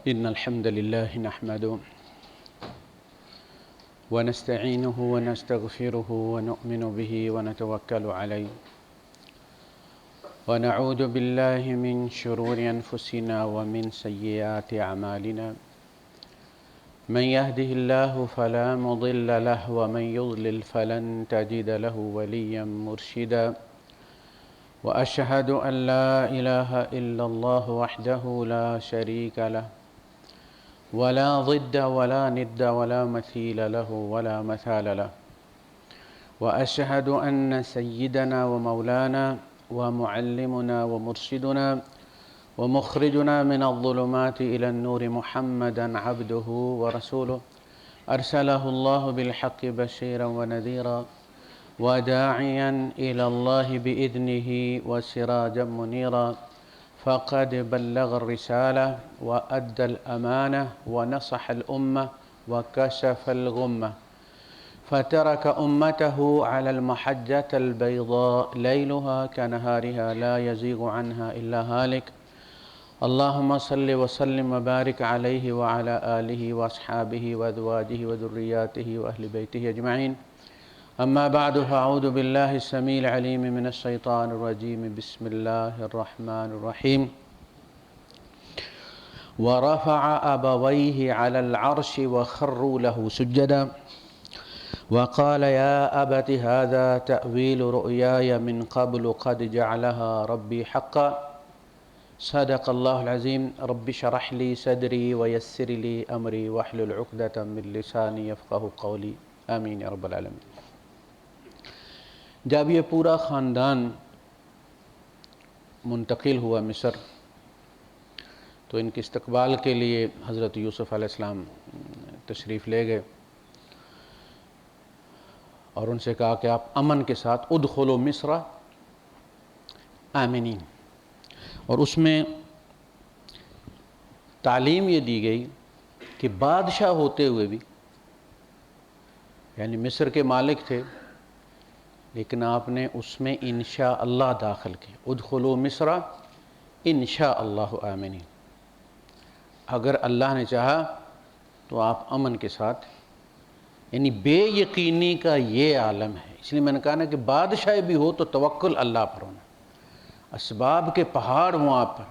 إن الحمد لله نحمده ونستعينه ونستغفره ونؤمن به ونتوكل عليه ونعوذ بالله من شرور أنفسنا ومن سيئات أعمالنا من يهده الله فلا مضل له ومن يضلل فلن تجد له وليا مرشدا وأشهد أن لا إله إلا الله وحده لا شريك له ولا ضد ولا ند ولا مثيل له ولا مثال له وأشهد أن سيدنا ومولانا ومعلمنا ومرشدنا ومخرجنا من الظلمات إلى النور محمدًا عبده ورسوله أرسله الله بالحق بشيرا ونذيرا وداعيا إلى الله بإذنه وسراجا منيرا فقد بلغ الرسالة وأدى الأمانة ونصح الأمة وكشف الغمة فترك أمته على المحجة البيضاء ليلها كنهارها لا يزيغ عنها إلا هالك اللهم صل وسلم وبارك عليه وعلى آله وأصحابه وأزواجه وذرياته وأهل بيته أجمعين أما بعد فأعوذ بالله السميع العليم من الشيطان الرجيم بسم الله الرحمن الرحيم ورفع أبويه على العرش وخروا له سجدا وقال يا أبت هذا تأويل رؤياي من قبل قد جعلها ربي حقا صدق الله العظيم رب اشرح لي صدري ويسر لي أمري واحلل عقدة من لساني يفقهوا قولي آمين يا رب العالمين۔ جب یہ پورا خاندان منتقل ہوا مصر تو ان کے استقبال کے لیے حضرت یوسف علیہ السلام تشریف لے گئے اور ان سے کہا کہ آپ امن کے ساتھ ادخلوا مصر آمنین، اور اس میں تعلیم یہ دی گئی کہ بادشاہ ہوتے ہوئے بھی، یعنی مصر کے مالک تھے لیکن آپ نے اس میں انشاء اللہ داخل کی، ادخلوا مصر انشاء اللہ آمنین، اگر اللہ نے چاہا تو آپ امن کے ساتھ، یعنی بے یقینی کا یہ عالم ہے۔ اس لیے میں نے کہا نا کہ بادشاہ بھی ہو تو توکل اللہ پر ہونا، اسباب کے پہاڑ ہوں آپ پر،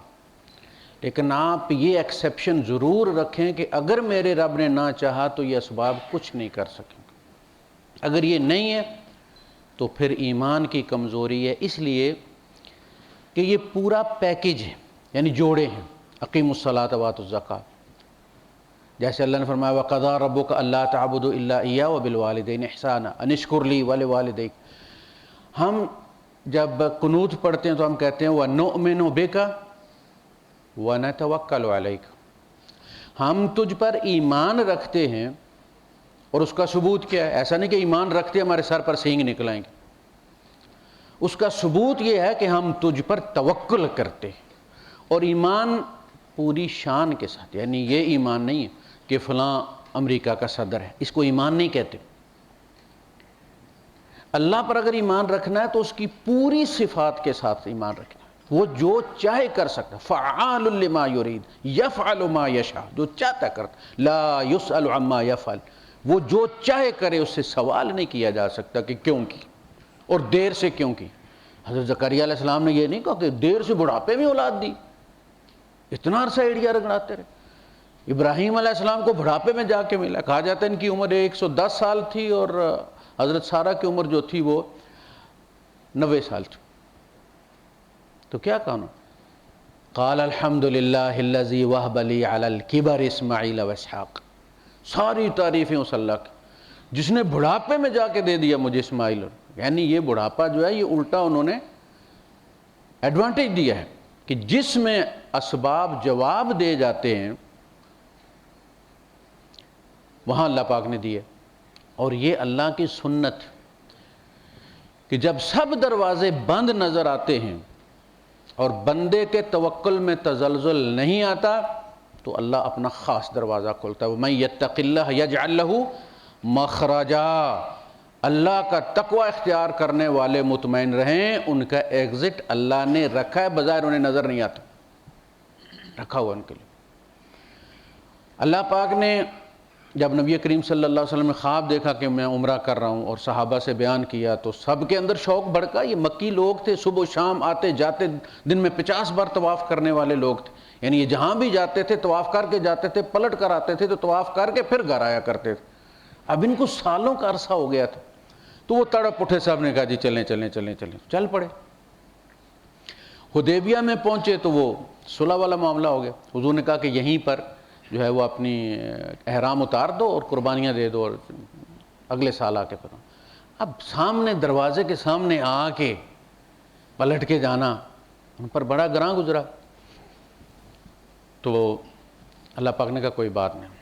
لیکن آپ یہ ایکسیپشن ضرور رکھیں کہ اگر میرے رب نے نہ چاہا تو یہ اسباب کچھ نہیں کر سکیں گے۔ اگر یہ نہیں ہے تو پھر ایمان کی کمزوری ہے، اس لیے کہ یہ پورا پیکج ہے، یعنی جوڑے ہیں۔ اقیموا الصلاۃ وآتوا الزکاۃ، جیسے اللہ نے فرمایا وَقَضَىٰ رَبُّكَ أَلَّا تَعْبُدُوا إِلَّا إِيَّاهُ وَبِالْوَالِدَيْنِ إِحْسَانًا أَنِ اشْكُرْ لِي وَلِوَالِدَيْكَ۔ ہم جب قنوت پڑھتے ہیں تو ہم کہتے ہیں وَنُؤْمِنُ بِكَ وَنَتَوَكَّلُ عَلَيْكَ، ہم تجھ پر ایمان رکھتے ہیں، اور اس کا ثبوت کیا ہے؟ ایسا نہیں کہ ایمان رکھتے ہمارے سر پر سینگ نکلائیں گے، اس کا ثبوت یہ ہے کہ ہم تجھ پر توکل کرتے ہیں، اور ایمان پوری شان کے ساتھ، یعنی یہ ایمان نہیں ہے کہ فلاں امریکہ کا صدر ہے، اس کو ایمان نہیں کہتے۔ اللہ پر اگر ایمان رکھنا ہے تو اس کی پوری صفات کے ساتھ ایمان رکھنا ہے، وہ جو چاہے کر سکتا، فعال لما یرید یفعل ما یشاء، جو چاہتا کرتا، لا یسأل عما یفعل، وہ جو چاہے کرے، اس سے سوال نہیں کیا جا سکتا کہ کیوں کی اور دیر سے کیوں کی۔ حضرت زکریا علیہ السلام نے یہ نہیں کہا کہ دیر سے بڑھاپے میں اولاد دی، اتنا عرصہ ایڑیاں رگڑاتے رہے۔ ابراہیم علیہ السلام کو بڑھاپے میں جا کے ملا، کہا جاتا ہے ان کی عمر 110 سال تھی اور حضرت سارہ کی عمر جو تھی وہ 90 سال تھی۔ تو کیا کہنا؟ قال الحمد للہ الذی وہب لی علی الکبر اسماعیل واسحاق، ساری تعریفیں اس اللہ کی جس نے بڑھاپے میں جا کے دے دیا مجھے اسماعیل۔ یعنی یہ بڑھاپا جو ہے یہ الٹا انہوں نے ایڈوانٹیج دیا ہے کہ جس میں اسباب جواب دے جاتے ہیں وہاں اللہ پاک نے دیے۔ اور یہ اللہ کی سنت کہ جب سب دروازے بند نظر آتے ہیں اور بندے کے توکل میں تزلزل نہیں آتا تو اللہ اپنا خاص دروازہ کھولتا ہے۔ وَمَن يَتَّقِ اللَّهَ يَجْعَلْ لَهُ مَخْرَجًا، اللہ کا تقوی اختیار کرنے والے مطمئن رہیں، ان کا ایگزٹ اللہ نے رکھا ہے، بظاہر انہیں نظر نہیں آتا، رکھا ہوا ان کے لیے۔ اللہ پاک نے جب نبی کریم صلی اللہ علیہ وسلم نے خواب دیکھا کہ میں عمرہ کر رہا ہوں اور صحابہ سے بیان کیا تو سب کے اندر شوق بڑھا. یہ مکی لوگ تھے، صبح و شام آتے جاتے، دن میں 50 بار طواف کرنے والے لوگ تھے. یعنی یہ جہاں بھی جاتے تھے طواف کر کے جاتے تھے، پلٹ کر آتے تھے تو طواف کر کے پھر گھر آیا کرتے تھے. اب ان کو سالوں کا عرصہ ہو گیا تھا تو وہ تڑپ اٹھے، صاحب نے کہا جی چلیں چلیں چلیں چلیں، چل پڑے. حدیبیہ میں پہنچے تو وہ صلح والا معاملہ ہو گیا. حضور نے کہا کہ یہیں پر جو ہے وہ اپنی احرام اتار دو اور قربانیاں دے دو اور اگلے سال آ کے پھر. اب سامنے دروازے کے سامنے آ کے پلٹ کے جانا ان پر بڑا گراں گزرا. تو اللہ پاک نے کہا کوئی بات نہیں.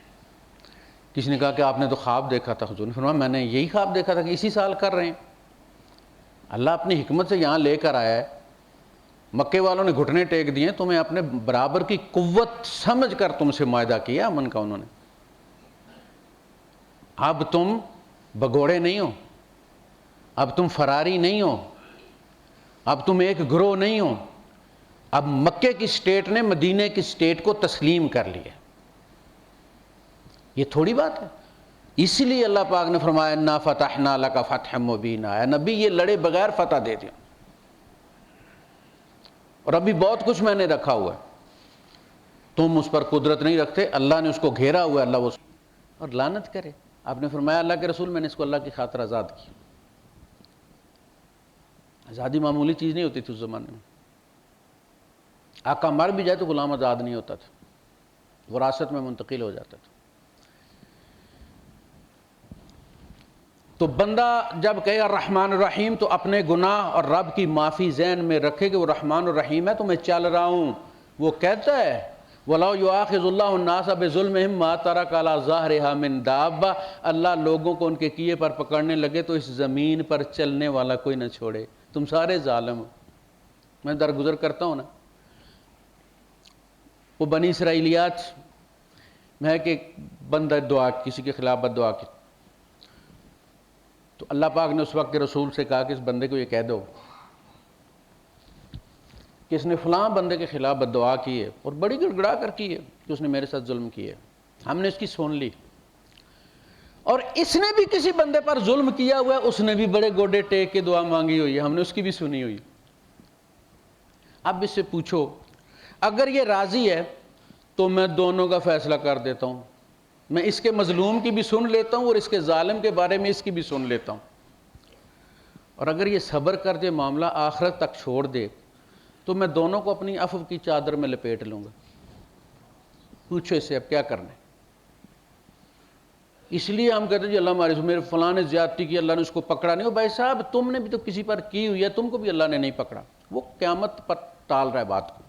کسی نے کہا کہ آپ نے تو خواب دیکھا تھا. حضور نے فرمایا میں نے یہی خواب دیکھا تھا کہ اسی سال کر رہے ہیں. اللہ اپنی حکمت سے یہاں لے کر آیا ہے. مکے والوں نے گھٹنے ٹیک دیے، تمہیں اپنے برابر کی قوت سمجھ کر تم سے معاہدہ کیا امن کا انہوں نے. اب تم بگوڑے نہیں ہو، اب تم فراری نہیں ہو، اب تم ایک گروہ نہیں ہو. اب مکے کی سٹیٹ نے مدینہ کی سٹیٹ کو تسلیم کر لیا. یہ تھوڑی بات ہے. اس لیے اللہ پاک نے فرمایا انا فتحنا لک فتحا مبینا. اے نبی یہ لڑے بغیر فتح دے دیا، اور ابھی بہت کچھ میں نے رکھا ہوا ہے، تم اس پر قدرت نہیں رکھتے. اللہ نے اس کو گھیرا ہوا ہے، اللہ وہ اور لعنت کرے. آپ نے فرمایا اللہ کے رسول میں نے اس کو اللہ کی خاطر آزاد کیا. آزادی معمولی چیز نہیں ہوتی تھی اس زمانے میں. آقا مر بھی جائے تو غلام آزاد نہیں ہوتا تھا، وراثت میں منتقل ہو جاتا تھا. تو بندہ جب کہے الرحمن الرحیم تو اپنے گناہ اور رب کی معافی ذہن میں رکھے کہ وہ رحمان الرحیم ہے. تو میں چل رہا ہوں. وہ کہتا ہے وَلَوْ يُؤَاخِذُ اللَّهُ النَّاسَ بِظُلْمِهِمْ مَا تَرَكَ عَلَىٰ ظَهْرِهَا مِن دَابَّةٍ. اللہ لوگوں کو ان کے کیے پر پکڑنے لگے تو اس زمین پر چلنے والا کوئی نہ چھوڑے. تم سارے ظالم ہو. میں درگزر کرتا ہوں نا، وہ بنی اسرائیلیات میں ہے کہ بندہ دعا کسی کے خلاف بد دعا کی تو اللہ پاک نے اس وقت کے رسول سے کہا کہ اس بندے کو یہ کہہ دو کہ اس نے فلاں بندے کے خلاف بد دعا کی ہے اور بڑی گڑ گڑا کر کی ہے کہ اس نے میرے ساتھ ظلم کیا ہے. ہم نے اس کی سن لی، اور اس نے بھی کسی بندے پر ظلم کیا ہوا ہے، اس نے بھی بڑے گوڈے ٹیک کے دعا مانگی ہوئی ہے، ہم نے اس کی بھی سنی ہوئی. اب اس سے پوچھو اگر یہ راضی ہے تو میں دونوں کا فیصلہ کر دیتا ہوں. میں اس کے مظلوم کی بھی سن لیتا ہوں اور اس کے ظالم کے بارے میں اس کی بھی سن لیتا ہوں. اور اگر یہ صبر کر دے، معاملہ آخرت تک چھوڑ دے، تو میں دونوں کو اپنی عفو کی چادر میں لپیٹ لوں گا. پوچھو اس سے اب کیا کرنا ہے. اس لیے ہم کہتے ہیں جی اللہ ہمارے میرے فلاں نے زیادتی کی، اللہ نے اس کو پکڑا نہیں. ہو بھائی صاحب تم نے بھی تو کسی پر کی ہوئی ہے، تم کو بھی اللہ نے نہیں پکڑا. وہ قیامت پر ٹال رہا ہے بات کو.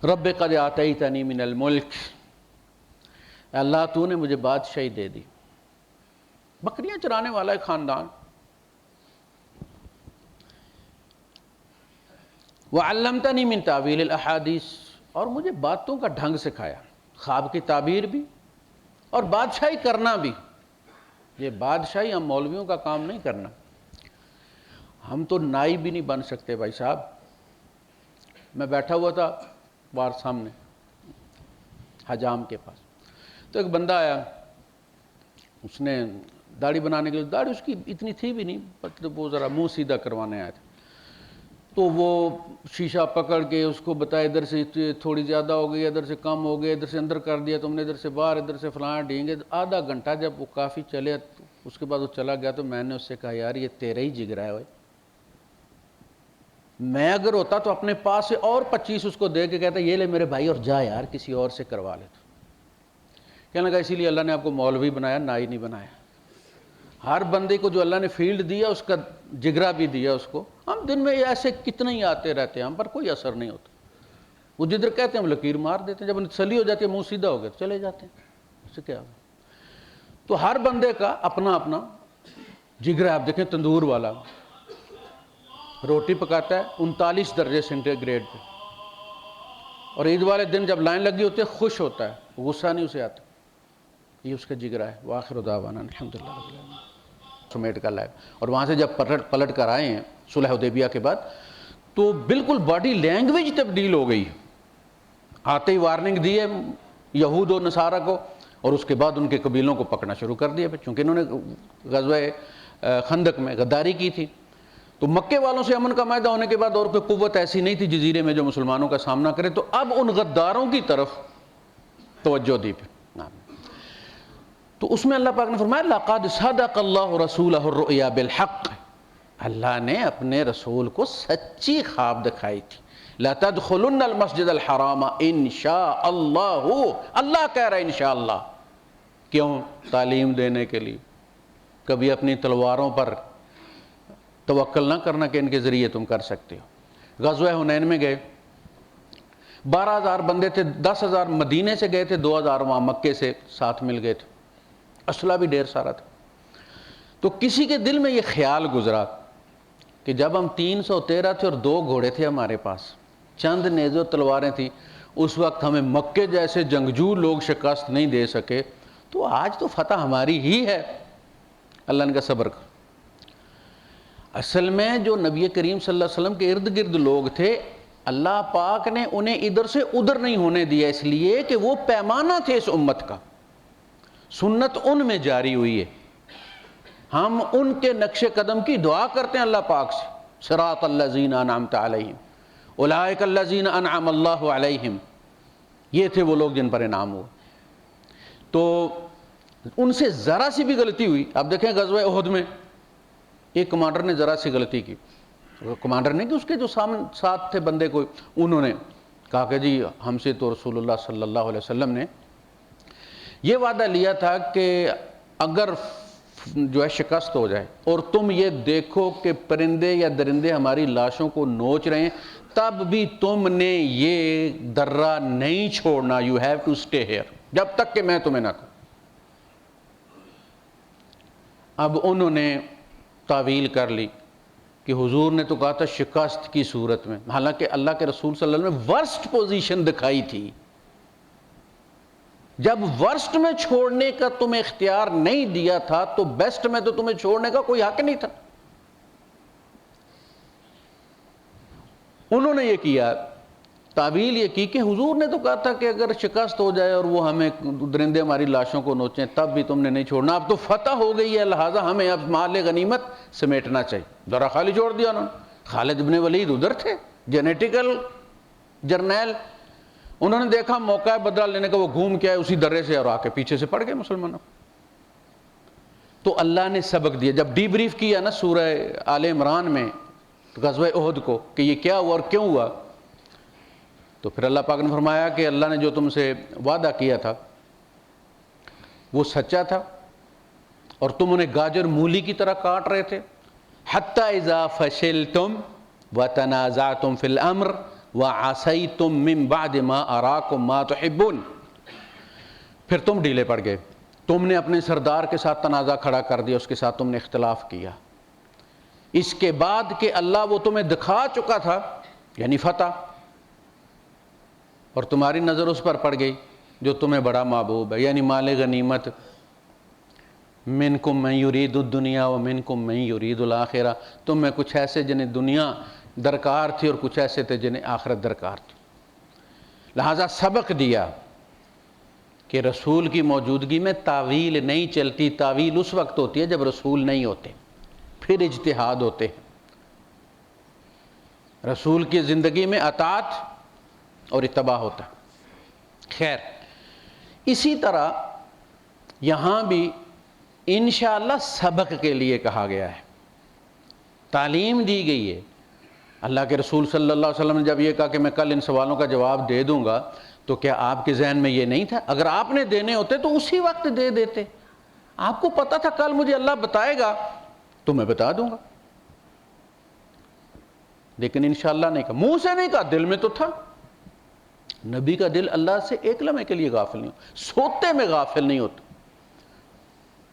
رب قد آتیتنی من الملک، اللہ تو نے مجھے بادشاہی دے دی. بکریاں چرانے والا ہے خاندان. وعلمتنی من تعویل الاحادیث، اور مجھے باتوں کا ڈھنگ سکھایا، خواب کی تعبیر بھی اور بادشاہی کرنا بھی. یہ بادشاہی ہم مولویوں کا کام نہیں کرنا. ہم تو نائب بھی نہیں بن سکتے بھائی صاحب. میں بیٹھا ہوا تھا باہر سامنے حجام کے پاس، تو ایک بندہ آیا، اس نے داڑھی بنانے کے لیے، داڑھی اس کی اتنی تھی بھی نہیں، مطلب وہ ذرا منہ سیدھا کروانے آیا تھا. تو وہ شیشہ پکڑ کے اس کو بتایا ادھر سے تھوڑی زیادہ ہو گئی، ادھر سے کم ہو گئی، ادھر سے اندر کر دیا تم نے، ادھر سے باہر، ادھر سے فلاں ڈھینگے. آدھا گھنٹہ جب وہ کافی چلے اس کے بعد وہ چلا گیا تو میں نے اس سے کہا یار یہ تیرا ہی جگرا ہے. میں اگر ہوتا تو اپنے پاس سے اور 25 اس کو دے کے کہتا یہ لے میرے بھائی اور جا یار کسی اور سے کروا لے. تو کہنے لگا اسی لیے اللہ نے آپ کو مولوی بنایا، نائی نہیں بنایا. ہر بندے کو جو اللہ نے فیلڈ دیا اس کا جگرا بھی دیا اس کو. ہم دن میں ایسے کتنے ہی آتے رہتے ہیں، ہم پر کوئی اثر نہیں ہوتا. وہ جدھر کہتے ہیں ہم لکیر مار دیتے ہیں، جب تسلی ہو جاتی ہے منہ سیدھا ہو گیا تو چلے جاتے ہیں. اس سے کیا ہوگا؟ تو ہر بندے کا اپنا اپنا جگرا. آپ دیکھیں تندور والا روٹی پکاتا ہے 39 درجے سینٹی گریڈ پہ، اور عید والے دن جب لائن لگی ہوتی ہے خوش ہوتا ہے، غصہ نہیں اسے آتا. یہ اس کا جگرا ہے. وآخر دعوانا الحمدللہ رب العالمین. سمیٹ کر لائے. اور وہاں سے جب پلٹ کر آئے ہیں صلح حدیبیہ کے بعد تو بالکل باڈی لینگویج تبدیل ہو گئی. آتے ہی وارننگ دی ہے یہود و نصارہ کو، اور اس کے بعد ان کے قبیلوں کو پکڑنا شروع کر دیا، چونکہ انہوں نے غزوہ خندق میں غداری کی تھی۔ تو مکے والوں سے امن کا معاہدہ ہونے کے بعد اور کوئی قوت ایسی نہیں تھی جزیرے میں جو مسلمانوں کا سامنا کرے، تو اب ان غداروں کی طرف توجہ دی پھر۔ تو اس میں اللہ پاک نے فرمایا لَقَدْ صَدَقَ اللَّهُ رَسُولَهُ الرُّؤْيَا بِالْحَقِّ، اللہ نے اپنے رسول کو سچی خواب دکھائی تھی۔ لَتَدْخُلُنَّ الْمَسْجِدَ الْحَرَامَ انشاءاللہ، اللہ کہہ رہا ہے انشاءاللہ۔ کیوں؟ تعلیم دینے کے لیے۔ کبھی اپنی تلواروں پر توکل نہ کرنا کہ ان کے ذریعے تم کر سکتے ہو۔ غزوہ حنین میں گئے، 12,000 بندے تھے، 10,000 مدینے سے گئے تھے، 2,000 وہاں مکے سے ساتھ مل گئے تھے، اسلحہ بھی ڈھیر سارا تھا۔ تو کسی کے دل میں یہ خیال گزرا کہ جب ہم 313 تھے اور 2 گھوڑے تھے ہمارے پاس، چند نیزے و تلواریں تھیں، اس وقت ہمیں مکے جیسے جنگجو لوگ شکست نہیں دے سکے، تو آج تو فتح ہماری ہی ہے۔ اللہ نے کہا صبر کر۔ اصل میں جو نبی کریم صلی اللہ علیہ وسلم کے ارد گرد لوگ تھے، اللہ پاک نے انہیں ادھر سے ادھر نہیں ہونے دیا، اس لیے کہ وہ پیمانہ تھے اس امت کا، سنت ان میں جاری ہوئی ہے۔ ہم ان کے نقش قدم کی دعا کرتے ہیں اللہ پاک سے، صراط الذین انعمت علیہم اولئک الذین انعم اللہ علیہم، یہ تھے وہ لوگ جن پر انعام ہوا۔ تو ان سے ذرا سی بھی غلطی ہوئی، اب دیکھیں غزوہ احد میں ایک کمانڈر نے ذرا سی غلطی کی، کمانڈر نے کہ اس کے جو ساتھ تھے بندے کوئی، انہوں نے کہا کہ جی ہم سے تو رسول اللہ صلی اللہ علیہ وسلم نے یہ وعدہ لیا تھا کہ اگر جو ہے شکست ہو جائے اور تم یہ دیکھو کہ پرندے یا درندے ہماری لاشوں کو نوچ رہے ہیں، تب بھی تم نے یہ درہ نہیں چھوڑنا، you have to stay here, جب تک کہ میں تمہیں نہ کہوں۔ اب انہوں نے تعویل کر لی کہ حضور نے تو کہا تھا شکست کی صورت میں، حالانکہ اللہ کے رسول صلی اللہ علیہ وسلم نے ورسٹ پوزیشن دکھائی تھی۔ جب ورسٹ میں چھوڑنے کا تمہیں اختیار نہیں دیا تھا تو بیسٹ میں تو تمہیں چھوڑنے کا کوئی حق نہیں تھا۔ انہوں نے یہ کیا، تعویل یہ کی کہ حضور نے تو کہا تھا کہ اگر شکست ہو جائے اور وہ ہمیں درندے ہماری لاشوں کو نوچیں تب بھی تم نے نہیں چھوڑنا، اب تو فتح ہو گئی ہے، لہٰذا ہمیں اب مال غنیمت سمیٹنا چاہیے۔ ذرا خالی چھوڑ دیا انہوں نے۔ خالد بن ولید ادھر تھے، جینیٹیکل جرنیل، انہوں نے دیکھا موقع ہے بدلہ لینے کا، وہ گھوم کے آئے اسی درے سے اور آ کے پیچھے سے پڑ گئے مسلمانوں۔ تو اللہ نے سبق دیا، جب ڈی بریف کیا نا سورہ آل عمران میں غزوہ احد کو کہ یہ کیا ہوا اور کیوں ہوا، تو پھر اللہ پاک نے فرمایا کہ اللہ نے جو تم سے وعدہ کیا تھا وہ سچا تھا، اور تم انہیں گاجر مولی کی طرح کاٹ رہے تھے۔ حتی اذا فشلتم وتنازعتم فی الامر وعصیتم من بعد ما اراکم ما تحبون، پھر تم ڈھیلے پڑ گئے، تم نے اپنے سردار کے ساتھ تنازع کھڑا کر دیا، اس کے ساتھ تم نے اختلاف کیا، اس کے بعد کہ اللہ وہ تمہیں دکھا چکا تھا یعنی فتح، اور تمہاری نظر اس پر پڑ گئی جو تمہیں بڑا محبوب ہے یعنی مال غنیمت۔ منکم من یرید الدنیا ومنکم من یرید الآخرہ، تم میں کچھ ایسے جنہیں دنیا درکار تھی اور کچھ ایسے تھے جنہیں آخرت درکار تھی۔ لہذا سبق دیا کہ رسول کی موجودگی میں تعویل نہیں چلتی، تعویل اس وقت ہوتی ہے جب رسول نہیں ہوتے، پھر اجتہاد ہوتے ہیں۔ رسول کی زندگی میں اطاعت اور اتباع ہوتا ہے۔ خیر، اسی طرح یہاں بھی انشاءاللہ سبق کے لیے کہا گیا ہے، تعلیم دی گئی ہے۔ اللہ کے رسول صلی اللہ علیہ وسلم نے جب یہ کہا کہ میں کل ان سوالوں کا جواب دے دوں گا، تو کیا آپ کے ذہن میں یہ نہیں تھا؟ اگر آپ نے دینے ہوتے تو اسی وقت دے دیتے، آپ کو پتا تھا کل مجھے اللہ بتائے گا تو میں بتا دوں گا، لیکن انشاءاللہ نہیں کہا، منہ سے نہیں کہا، دل میں تو تھا۔ نبی کا دل اللہ سے ایک لمحے کے لیے غافل نہیں ہوتا، سوتے میں غافل نہیں ہوتا۔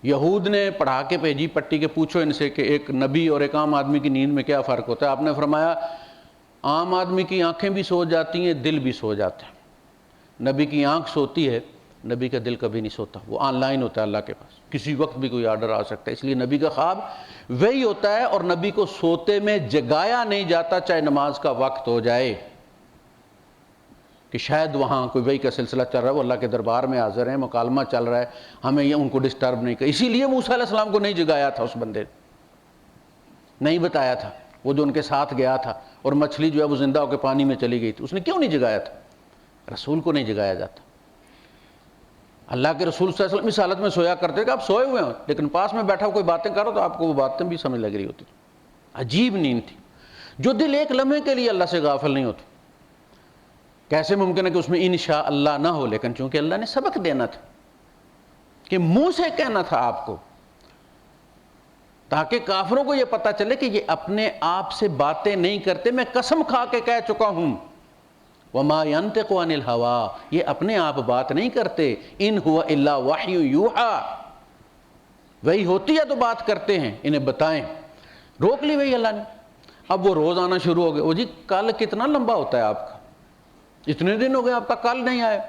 یہود نے پڑھا کے بھیجی پٹی کے، پوچھو ان سے کہ ایک نبی اور ایک عام آدمی کی نیند میں کیا فرق ہوتا ہے؟ آپ نے فرمایا عام آدمی کی آنکھیں بھی سو جاتی ہیں، دل بھی سو جاتا ہے۔ نبی کی آنکھ سوتی ہے، نبی کا دل کبھی نہیں سوتا، وہ آن لائن ہوتا ہے اللہ کے پاس، کسی وقت بھی کوئی آرڈر آ سکتا ہے، اس لیے نبی کا خواب وہی ہوتا ہے، اور نبی کو سوتے میں جگایا نہیں جاتا چاہے نماز کا وقت ہو جائے، کہ شاید وہاں کوئی وحی کا سلسلہ چل رہا ہے، وہ اللہ کے دربار میں حاضر ہیں، مکالمہ چل رہا ہے، ہمیں یہ ان کو ڈسٹرب نہیں کر، اسی لیے موسیٰ علیہ السلام کو نہیں جگایا تھا، اس بندے نہیں بتایا تھا، وہ جو ان کے ساتھ گیا تھا اور مچھلی جو ہے وہ زندہ ہو کے پانی میں چلی گئی تھی، اس نے کیوں نہیں جگایا تھا؟ رسول کو نہیں جگایا جاتا۔ اللہ کے رسول صلی اللہ علیہ وسلم اس حالت میں سویا کرتے کہ آپ سوئے ہوئے ہیں لیکن پاس میں بیٹھا کوئی باتیں کرو تو آپ کو وہ باتیں بھی سمجھ لگ رہی ہوتی، عجیب نیند تھی، جو دل ایک لمحے کے لیے اللہ سے غافل نہیں ہوتا۔ کیسے ممکن ہے کہ اس میں انشاء اللہ نہ ہو، لیکن چونکہ اللہ نے سبق دینا تھا کہ منہ سے کہنا تھا آپ کو، تاکہ کافروں کو یہ پتہ چلے کہ یہ اپنے آپ سے باتیں نہیں کرتے، میں قسم کھا کے کہہ چکا ہوں وَمَا يَنْتِقُ عَنِ الْهَوَىٰ، یہ اپنے آپ بات نہیں کرتے، اِنْ هُوَ إِلَّا وَحْيٌ يُوحَىٰ، وہی ہوتی ہے تو بات کرتے ہیں، انہیں بتائیں۔ روک لی وہی اللہ نے۔ اب وہ روز آنا شروع ہو گئے، وہ جی کل کتنا لمبا ہوتا ہے آپ کا، اتنے دن ہو گئے آپ کا کل نہیں آئے،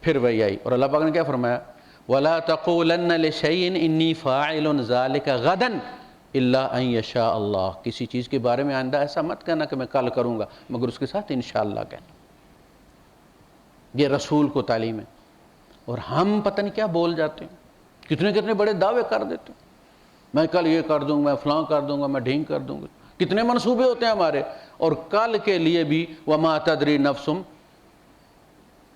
پھر وہی آئی، اور اللہ پاک نے کیا فرمایا؟ وَلَا تَقُولَنَّ لِشَيْءٍ إِنِّي فَاعِلٌ ذَلِكَ غَدًا إِلَّا أَن يَشَاءَ اللَّهُ، کسی چیز کے بارے میں آئندہ ایسا مت کہنا کہ میں کل کروں گا، مگر اس کے ساتھ انشاءاللہ کہنا۔ یہ رسول کو تعلیم ہے، اور ہم پتہ نہیں کیا بول جاتے ہیں، کتنے کتنے بڑے دعوے کر دیتے ہیں، میں کل یہ کر دوں گا، میں فلاں کر دوں گا، میں ڈھینگ کر دوں گا، کتنے منصوبے ہوتے ہیں ہمارے، اور کل کے لیے بھی وَمَا تَدْرِي نَفْسٌ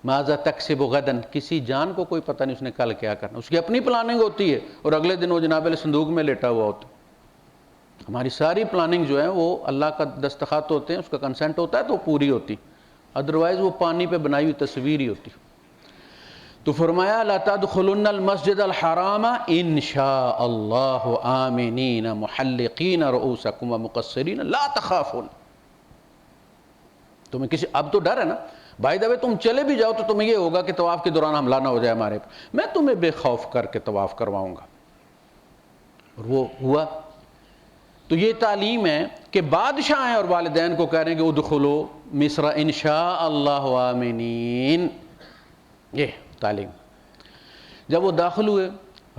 مَاذَا تَكْسِبُ غَدًا، کسی جان کو کوئی پتہ نہیں اس نے کل کیا کرنا، اس کی اپنی پلاننگ ہوتی ہے، اور اگلے دن وہ جناب علیہ صندوق میں لیٹا ہوا ہوتا ہے۔ ہماری ساری پلاننگ جو ہے وہ اللہ کا دستخط ہوتے ہیں، اس کا کنسنٹ ہوتا ہے تو پوری ہوتی، ادروائز وہ پانی پہ بنائی ہوئی تصویر ہی ہوتی۔ تو فرمایا لَا تَدْخُلُنَّ الْمَسْجِدَ الْحَرَامَ إِن شَاءَ اللَّهُ آمِنِينَ مُحَلِّقِينَ رُؤُوسَكُمْ وَمُقَصِّرِينَ لَا تَخَافُونَ، تمہیں کسی، اب تو ڈر ہے نا، بائی دا وے تم چلے بھی جاؤ تو تمہیں یہ ہوگا کہ طواف کے دوران حملہ نہ ہو جائے ہمارے پر، میں تمہیں بے خوف کر کے طواف کرواؤں گا، اور وہ ہوا۔ تو یہ تعلیم ہے کہ بادشاہ ہیں اور والدین کو کہہ رہے ہیں کہ ادخلوا مصر ان شاء اللہ آمنین، یہ تعلیم۔ جب وہ داخل ہوئے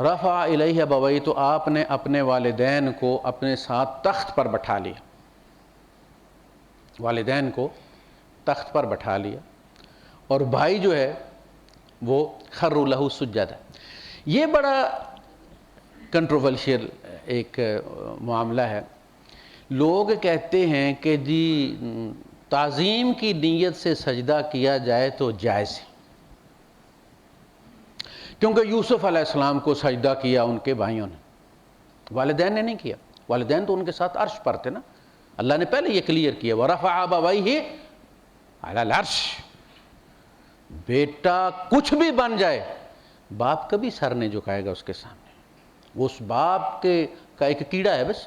رفع الیہ ابویہ، تو آپ نے اپنے والدین کو اپنے ساتھ تخت پر بٹھا لیا، والدین کو تخت پر بٹھا لیا، اور بھائی جو ہے وہ خروا لہ سجدا۔ یہ بڑا کنٹروورشل ایک معاملہ ہے، لوگ کہتے ہیں کہ جی تعظیم کی نیت سے سجدہ کیا جائے تو جائز ہے، کیونکہ یوسف علیہ السلام کو سجدہ کیا ان کے بھائیوں نے، والدین نے نہیں کیا، والدین تو ان کے ساتھ عرش پر تھے نا، اللہ نے پہلے یہ کلیئر کیا وَرَفَعَ أَبَوَيْهِ عَلَى الْعَرْشِ، بیٹا کچھ بھی بن جائے باپ کبھی سر نہیں جھکائے گا اس کے سامنے، وہ اس باپ کا ایک کیڑا ہے بس،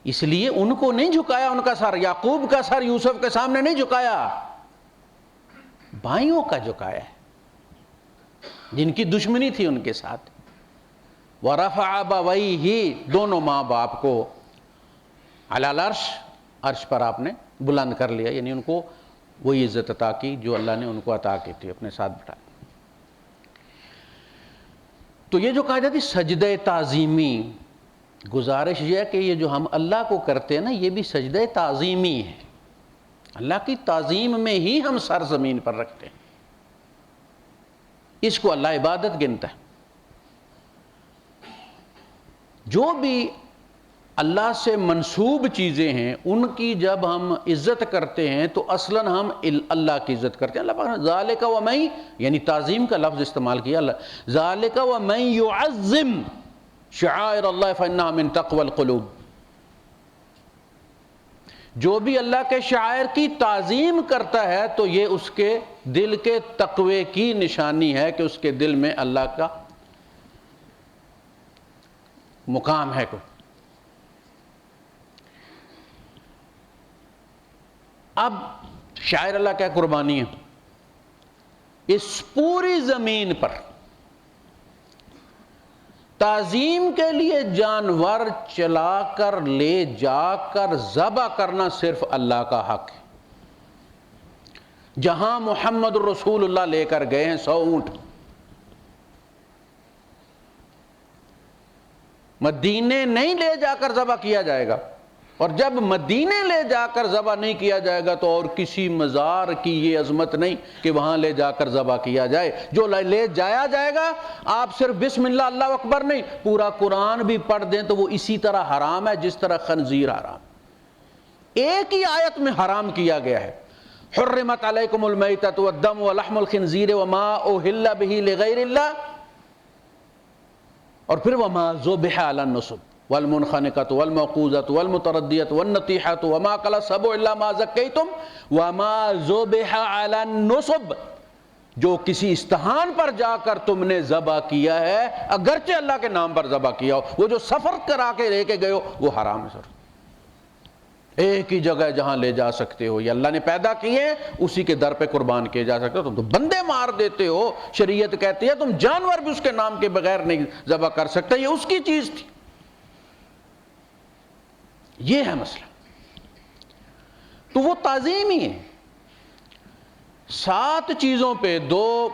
اس لیے ان کو نہیں جھکایا، ان کا سر، یعقوب کا سر یوسف کے سامنے نہیں جھکایا، بھائیوں کا جھکایا ہے جن کی دشمنی تھی ان کے ساتھ۔ وَرَفَعَ أَبَوَيْهِ، دونوں ماں باپ کو، عَلَى الْعَرْشِ، عرش پر آپ نے بلند کر لیا، یعنی ان کو وہی عزت عطا کی جو اللہ نے ان کو عطا کی تھی، اپنے ساتھ بٹھا۔ تو یہ جو کہا جاتی سجدہ تعظیمی، گزارش یہ ہے کہ یہ جو ہم اللہ کو کرتے ہیں نا، یہ بھی سجدہ تعظیمی ہے، اللہ کی تعظیم میں ہی ہم سر زمین پر رکھتے ہیں، اس کو اللہ عبادت گنتا ہے۔ جو بھی اللہ سے منسوب چیزیں ہیں ان کی جب ہم عزت کرتے ہیں تو اصلاً ہم اللہ کی عزت کرتے ہیں۔ اللہ پاک نے ذالک ومن، یعنی تعظیم کا لفظ استعمال کیا، اللہ ذالک ومن یعظم شعائر اللہ فانہا من تقوی القلوب، جو بھی اللہ کے شعائر کی تعظیم کرتا ہے تو یہ اس کے دل کے تقوی کی نشانی ہے کہ اس کے دل میں اللہ کا مقام ہے۔ کو اب شاعر اللہ کیا قربانی ہے، اس پوری زمین پر تعظیم کے لیے جانور چلا کر لے جا کر ذبح کرنا صرف اللہ کا حق ہے۔ جہاں محمد رسول اللہ لے کر گئے ہیں 100 اونٹ، مدینے نہیں لے جا کر ذبح کیا جائے گا، اور جب مدینے لے جا کر ذبح نہیں کیا جائے گا تو اور کسی مزار کی یہ عظمت نہیں کہ وہاں لے جا کر ذبح کیا جائے. جو لے جایا جائے گا آپ صرف بسم اللہ اللہ اکبر نہیں، پورا قرآن بھی پڑھ دیں تو وہ اسی طرح حرام ہے جس طرح خنزیر حرام. ایک ہی آیت میں حرام کیا گیا ہے، حرمت علیکم المیتۃ والدم ولحم الخنزیر وما اہل بہ لغیر اللہ، اور پھر وما ذبح علی النصب والمنخنقۃ والموقوذۃ والمتردیۃ والنطیحۃ وما اکل السبع الا ما ذکیتم وما ذبح علی النصب. جو کسی استحان پر جا کر تم نے ذبح کیا ہے، اگرچہ اللہ کے نام پر ذبح کیا ہو، وہ جو سفر کرا کے لے کے گئے ہو وہ حرام ہے. سر ایک ہی جگہ جہاں لے جا سکتے ہو، یہ اللہ نے پیدا کیے اسی کے در پہ قربان کیے جا سکتے ہو. تم تو بندے مار دیتے ہو، شریعت کہتی ہے تم جانور بھی اس کے نام کے بغیر نہیں ذبح کر سکتے، یہ اس کی چیز تھی. یہ ہے مسئلہ. تو وہ تعظیم ہی ہے. 7 چیزوں پہ 2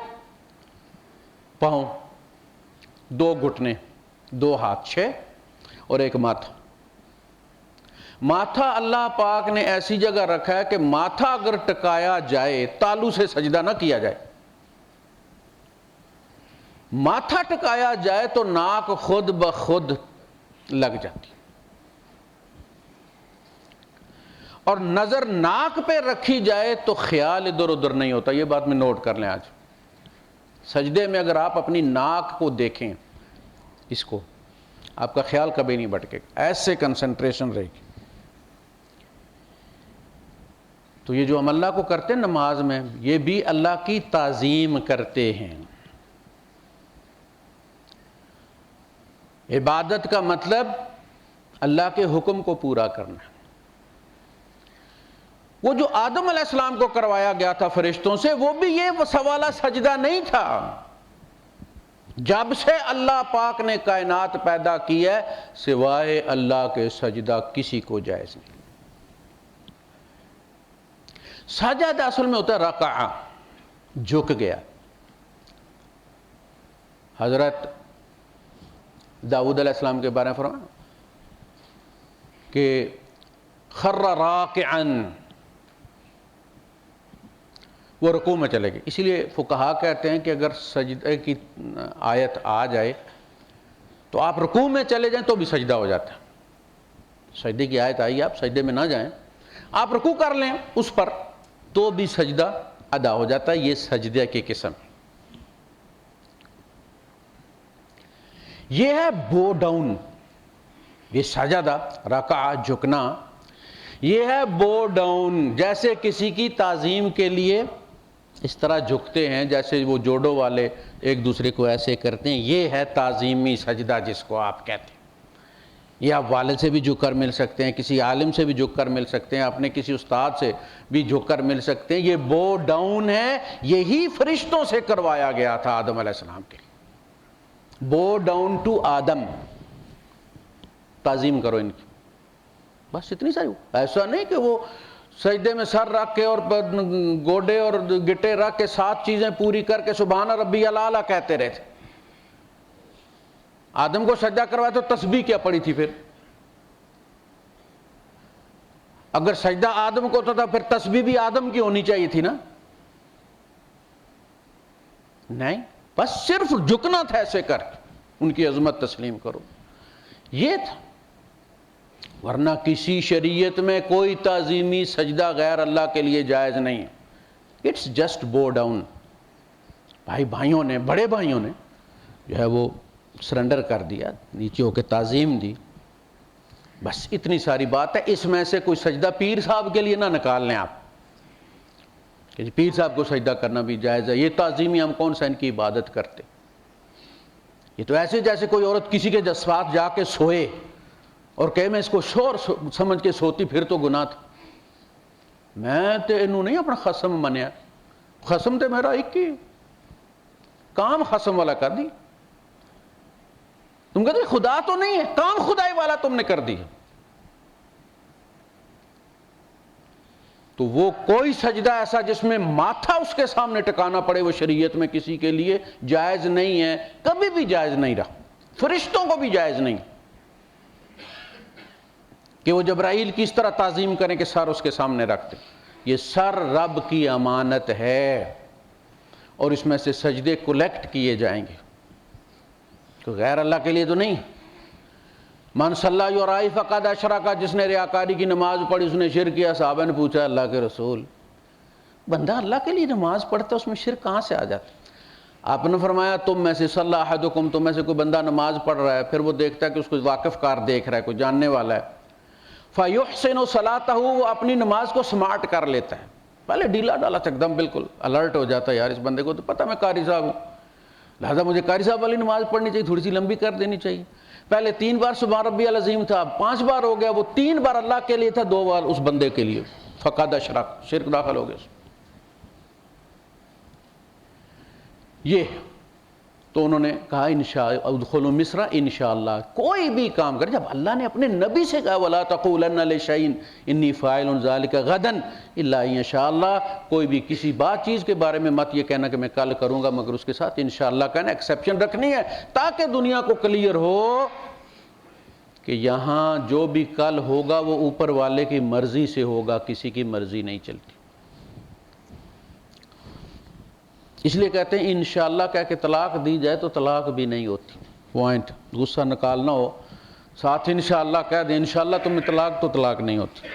پاؤں، 2 گھٹنے، 2 ہاتھ، 6 اور 1 ماتھا. ماتھا اللہ پاک نے ایسی جگہ رکھا ہے کہ ماتھا اگر ٹکایا جائے تالو سے سجدہ نہ کیا جائے. ماتھا ٹکایا جائے تو ناک خود بخود لگ جاتی، اور نظر ناک پہ رکھی جائے تو خیال ادھر ادھر نہیں ہوتا. یہ بات میں نوٹ کر لیں. آج سجدے میں اگر آپ اپنی ناک کو دیکھیں، اس کو، آپ کا خیال کبھی نہیں بھٹکے گا، ایسے کنسنٹریشن رہے گی. تو یہ جو ہم اللہ کو کرتے ہیں نماز میں، یہ بھی اللہ کی تعظیم کرتے ہیں. عبادت کا مطلب اللہ کے حکم کو پورا کرنا ہے. وہ جو آدم علیہ السلام کو کروایا گیا تھا فرشتوں سے، وہ بھی یہ سوالہ سجدہ نہیں تھا. جب سے اللہ پاک نے کائنات پیدا کی ہے، سوائے اللہ کے سجدہ کسی کو جائز نہیں. سجدہ اصل میں ہوتا ہے رکع، جھک گیا. حضرت داؤد علیہ السلام کے بارے میں فرمایا کہ خر راکعا، وہ رکوع میں چلے گئے. اسی لیے فقہا کہتے ہیں کہ اگر سجدے کی آیت آ جائے تو آپ رکوع میں چلے جائیں تو بھی سجدہ ہو جاتا ہے. سجدے کی آیت آئی، آپ سجدے میں نہ جائیں، آپ رکوع کر لیں اس پر تو بھی سجدہ ادا ہو جاتا ہے. یہ سجدے کی قسم. یہ ہے بو ڈاؤن، یہ سجدہ، رکع جھکنا. یہ ہے بو ڈاؤن، جیسے کسی کی تعظیم کے لیے اس طرح جھکتے ہیں، جیسے وہ جوڈو والے ایک دوسرے کو ایسے کرتے ہیں. یہ ہے تعظیمی سجدہ جس کو آپ کہتے ہیں. یہ آپ والد سے بھی جھک کر مل سکتے ہیں، کسی عالم سے بھی جھک کر مل سکتے ہیں، اپنے کسی استاد سے بھی جھک کر مل سکتے ہیں. یہ بو ڈاؤن ہے. یہی فرشتوں سے کروایا گیا تھا آدم علیہ السلام کے. بو ڈاؤن ٹو آدم، تعظیم کرو ان کی، بس اتنی ساری. ایسا نہیں کہ وہ سجدے میں سر رکھ کے اور گوڈے اور گٹے رکھ کے 7 چیزیں پوری کر کے سبحان ربی الاعلیٰ کہتے رہے تھے. آدم کو سجدہ کروایا تو تسبیح کیا پڑی تھی؟ پھر اگر سجدہ آدم کو ہوتا تھا پھر تسبیح بھی آدم کی ہونی چاہیے تھی نا. نہیں، بس صرف جھکنا تھا ایسے کر کے، ان کی عظمت تسلیم کرو، یہ تھا. ورنہ کسی شریعت میں کوئی تعظیمی سجدہ غیر اللہ کے لیے جائز نہیں. اٹس جسٹ بو ڈاؤن. بھائیوں نے، بڑے بھائیوں نے جو ہے وہ سرنڈر کر دیا، نیچے ہو کے تعظیم دی. بس اتنی ساری بات ہے. اس میں سے کوئی سجدہ پیر صاحب کے لیے نہ نکال لیں آپ کہ پیر صاحب کو سجدہ کرنا بھی جائز ہے. یہ تعظیمی ہم کون سا ان کی عبادت کرتے؟ یہ تو ایسے جیسے کوئی عورت کسی کے جسمات جا کے سوئے اور کہے میں اس کو شور سمجھ کے سوتی پھر تو گناہ تھا. میں تے انہوں نہیں اپنا خصم منیا، خصم تے میرا ایک ہی کام خصم والا کر دی. تم کہتے خدا تو نہیں ہے، کام خدائی والا تم نے کر دی. تو وہ کوئی سجدہ ایسا جس میں ماتھا اس کے سامنے ٹکانا پڑے وہ شریعت میں کسی کے لیے جائز نہیں ہے، کبھی بھی جائز نہیں رہا، فرشتوں کو بھی جائز نہیں. کہ وہ جبرائیل کی اس طرح تعظیم کریں کہ سر اس کے سامنے رکھ دیں۔ یہ سر رب کی امانت ہے، اور اس میں سے سجدے کلیکٹ کیے جائیں گے، تو غیر اللہ کے لیے تو نہیں۔ من صلی یرائی فقد اشرک، جس نے ریاکاری کی نماز پڑھی اس نے شرک کیا۔ صحابہ نے پوچھا اللہ کے رسول، بندہ اللہ کے لیے نماز پڑھتا ہے اس میں شرک کہاں سے آ جاتا؟ آپ نے فرمایا تم میں سے صلی احدکم، تم میں سے کوئی بندہ نماز پڑھ رہا ہے، پھر وہ دیکھتا ہے کہ اس کو واقف کار دیکھ رہا ہے، کوئی جاننے والا ہے، فَيُحْسِنُ صَلَاتَهُ، وہ اپنی نماز کو سمارٹ کر لیتا ہے، پہلے ڈھیلا ڈالا ایک دم بالکل الرٹ ہو جاتا ہے، یار اس بندے کو تو پتہ میں قاری صاحب ہوں، لہذا مجھے قاری صاحب والی نماز پڑھنی چاہیے، تھوڑی سی لمبی کر دینی چاہیے۔ پہلے 3 بار سبحان ربی العظیم تھا، 5 بار ہو گیا، وہ 3 بار اللہ کے لیے تھا، 2 بار اس بندے کے لیے، فقد اشرک، شرک داخل ہو گیا اس میں۔ یہ تو انہوں نے کہا ادخلوا مصر انشاءاللہ، کوئی بھی کام کرے، جب اللہ نے اپنے نبی سے کہا وَلَا تَقُولَنَّ لِشَيْءٍ إِنِّي فَاعِلٌ ذَلِكَ غَدًا إِلَّا إِنْ شَاءَ اللَّهُ، کوئی بھی کسی بات چیز کے بارے میں مت یہ کہنا کہ میں کل کروں گا، مگر اس کے ساتھ انشاءاللہ کہنا، ایکسیپشن رکھنی ہے، تاکہ دنیا کو کلیئر ہو کہ یہاں جو بھی کل ہوگا وہ اوپر والے کی مرضی سے ہوگا، کسی کی مرضی نہیں چلتی۔ اس لیے کہتے ہیں انشاءاللہ کہہ کے طلاق دی جائے تو طلاق بھی نہیں ہوتی، پوائنٹ، غصہ نکالنا ہو ساتھ انشاءاللہ کہہ دیں انشاءاللہ تمہیں طلاق، تو طلاق نہیں ہوتی۔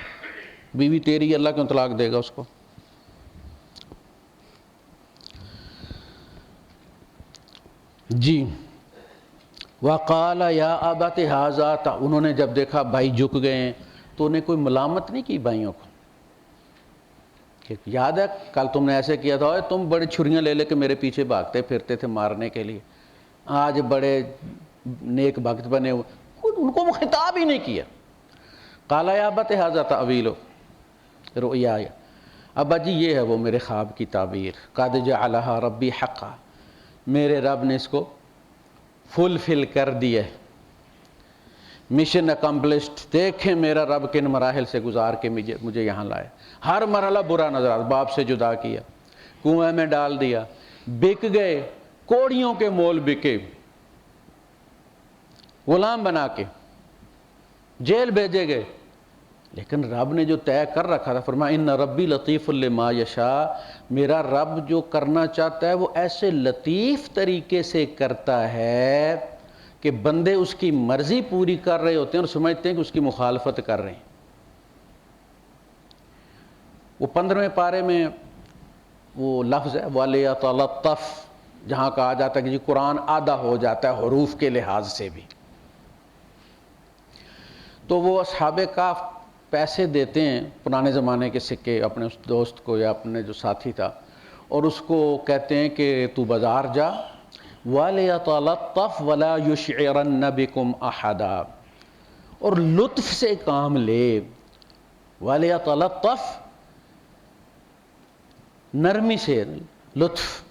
بیوی تیری، اللہ کیوں طلاق دے گا اس کو؟ جی وقال یا ابت ھذا، انہوں نے جب دیکھا بھائی جھک گئے ہیں تو انہیں کوئی ملامت نہیں کی بھائیوں کو، کہ یاد ہے کل تم نے ایسے کیا تھا، تم بڑے چھریاں لے لے کے میرے پیچھے بھاگتے پھرتے تھے مارنے کے لیے، آج بڑے نیک بخت بنے ہوئے، ان کو وہ خطاب ہی نہیں کیا۔ قال یا ابت ھذا تأویل رؤیایا، ابا جی یہ ہے وہ میرے خواب کی تعبیر، قد جعلھا ربی حقا، میرے رب نے اس کو فلفل کر دیا، مشن اکمپلسڈ۔ دیکھیں میرا رب کن مراحل سے گزار کے مجھے یہاں لائے، ہر مرحلہ برا نظر آتا، باپ سے جدا کیا، کنویں میں ڈال دیا، بک گئے، کوڑیوں کے مول بکے، غلام بنا کے جیل بھیجے گئے، لیکن رب نے جو طے کر رکھا تھا، فرمایا ان ربی لطیف لما یشاء، میرا رب جو کرنا چاہتا ہے وہ ایسے لطیف طریقے سے کرتا ہے کہ بندے اس کی مرضی پوری کر رہے ہوتے ہیں اور سمجھتے ہیں کہ اس کی مخالفت کر رہے ہیں۔ وہ 15ویں پارے میں وہ لفظ ہے وَلِيَتَلَطَّفْ، جہاں کہا جاتا ہے کہ جی قرآن آدھا ہو جاتا ہے حروف کے لحاظ سے بھی، تو وہ اصحاب کہف پیسے دیتے ہیں، پرانے زمانے کے سکے، اپنے اس دوست کو یا اپنے جو ساتھی تھا، اور اس کو کہتے ہیں کہ تو بازار جا، وَلِيَتَلَطَّفْ وَلَا يُشْعِرَنَّ بِكُمْ أَحَدًا، اور لطف سے کام لے، وَلِيَتَلَطَّفْ نرمی سے، لطف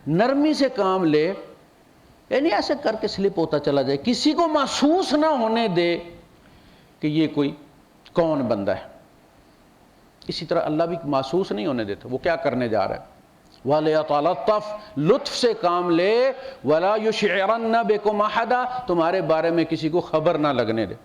نرمی سے کام لے، یعنی ایسے کر کے سلپ ہوتا چلا جائے، کسی کو محسوس نہ ہونے دے کہ یہ کوئی کون بندہ ہے۔ اسی طرح اللہ بھی محسوس نہیں ہونے دیتا وہ کیا کرنے جا رہا ہے۔ وَلِيَتَلَطَّفْ، لطف سے کام لے، وَلَا يُشْعِرَنَّ بِكُمْ أَحَدًا، تمہارے بارے میں کسی کو خبر نہ لگنے دے۔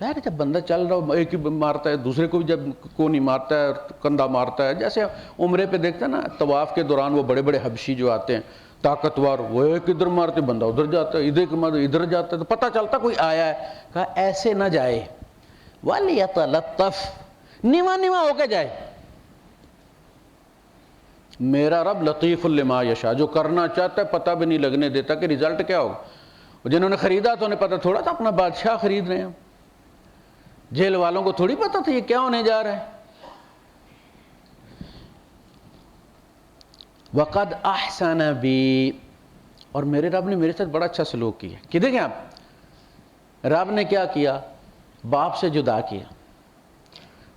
یار جب بندہ چل رہا ہو ایک ہی مارتا ہے، دوسرے کو بھی جب کو نہیں مارتا ہے، کندھا مارتا ہے، جیسے عمرے پہ دیکھتے ہیں نا طواف کے دوران وہ بڑے بڑے حبشی جو آتے ہیں طاقتور، وہ ایک ادھر مارتے بندہ ادھر جاتا ہے، ادھر جاتا ہے، تو پتہ چلتا کوئی آیا ہے۔ کہا ایسے نہ جائے، وَلِيَتَلَطَّفْ، نیواں نیواں ہو کے جائے۔ میرا رب لطیف لما یشاء، جو کرنا چاہتا ہے پتہ بھی نہیں لگنے دیتا کہ رزلٹ کیا ہوگا۔ جنہوں نے خریدا تو انہیں پتہ تھوڑا تھا اپنا بادشاہ خرید رہے ہیں، جیل والوں کو تھوڑی پتہ تھا یہ کیا ہونے جا رہا ہے۔ وَقَدْ أَحْسَنَ بِي، اور میرے رب نے میرے ساتھ بڑا اچھا سلوک کیا۔ کہ دیکھیں آپ، رب نے کیا کیا، باپ سے جدا کیا،